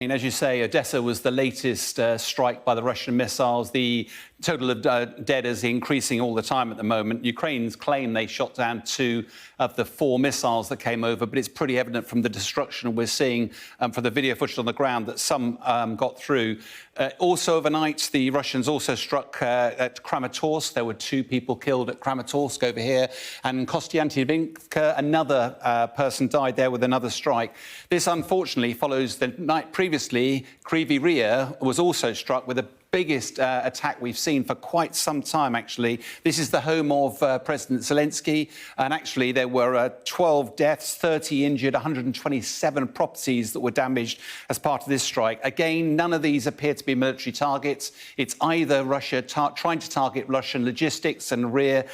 And as you say, Odesa was the latest strike by the Russian missiles. The total of dead is increasing all the time at the moment. Ukraine's claim they shot down 2 of the 4 missiles that came over, but it's pretty evident from the destruction we're seeing from the video footage on the ground that some got through. Also overnight, the Russians also struck at Kramatorsk. There were 2 people killed at Kramatorsk over here. And Kostiantynivka, another person died there with another strike. This, unfortunately, follows the night previously. Kryvyi Rih was also struck with the biggest attack we've seen for quite some time, actually. This is the home of President Zelensky, and actually there were 12 deaths, 30 injured, 127 properties that were damaged as part of this strike. Again, none of these appear to be military targets. It's either Russia trying to target Russian logistics and rear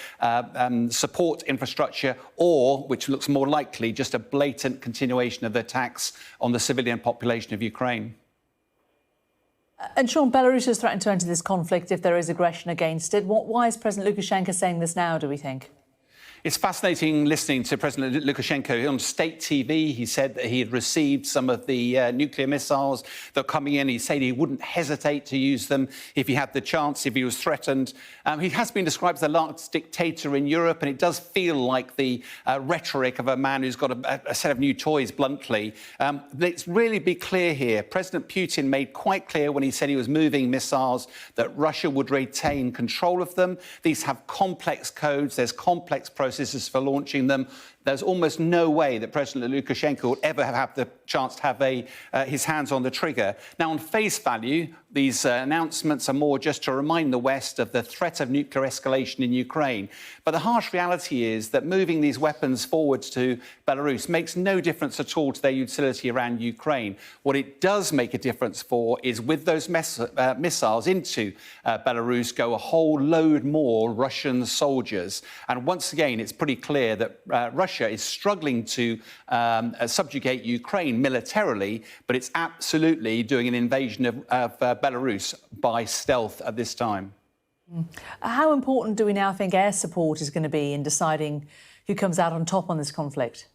support infrastructure, or, which looks more likely, just a blatant continuation of the attacks on the civilian population of Ukraine. And Sean, Belarus has threatened to enter this conflict if there is aggression against it. Why is President Lukashenko saying this now, do we think? It's fascinating listening to President Lukashenko on state TV. He said that he had received some of the nuclear missiles that are coming in. He said he wouldn't hesitate to use them if he had the chance, if he was threatened. He has been described as the last dictator in Europe, and it does feel like the rhetoric of a man who's got a set of new toys, bluntly. Let's really be clear here. President Putin made quite clear when he said he was moving missiles that Russia would retain control of them. These have complex codes. There's complex processes for launching them. There's almost no way that President Lukashenko would ever have the chance to have his hands on the trigger. Now, on face value, these announcements are more just to remind the West of the threat of nuclear escalation in Ukraine. But the harsh reality is that moving these weapons forwards to Belarus makes no difference at all to their utility around Ukraine. What it does make a difference for is with those missiles into Belarus go a whole load more Russian soldiers. And once again, it's pretty clear that Russia is struggling to subjugate Ukraine militarily, but it's absolutely doing an invasion of Belarus by stealth at this time. How important do we now think air support is going to be in deciding who comes out on top on this conflict?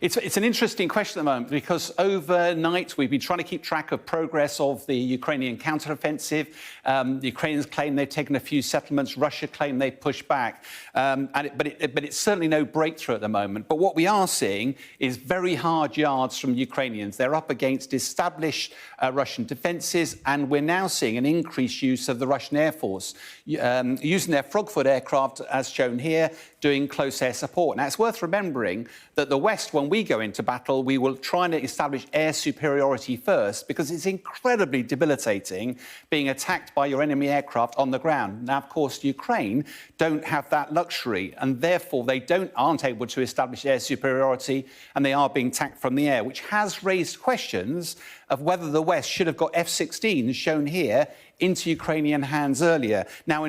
It's an interesting question at the moment, because overnight we've been trying to keep track of progress of the Ukrainian counteroffensive. The Ukrainians claim they've taken a few settlements. Russia claim they've pushed back. But it's certainly no breakthrough at the moment. But what we are seeing is very hard yards from Ukrainians. They're up against established Russian defences, and we're now seeing an increased use of the Russian Air Force, using their Frogfoot aircraft, as shown here, doing close air support. Now, it's worth remembering that the West, when we go into battle, we will try and establish air superiority first, because it's incredibly debilitating being attacked by your enemy aircraft on the ground. Now, of course, Ukraine don't have that luxury, and therefore they aren't able to establish air superiority, and they are being attacked from the air, which has raised questions of whether the West should have got F-16s, shown here, into Ukrainian hands earlier. Now,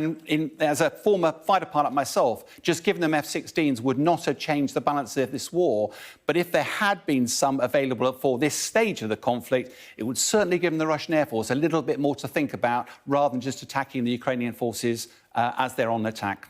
as a former fighter pilot myself, just giving them F-16s would not have changed the balance of this war. But if there had been some available for this stage of the conflict, it would certainly give the Russian Air Force a little bit more to think about, rather than just attacking the Ukrainian forces as they're on attack.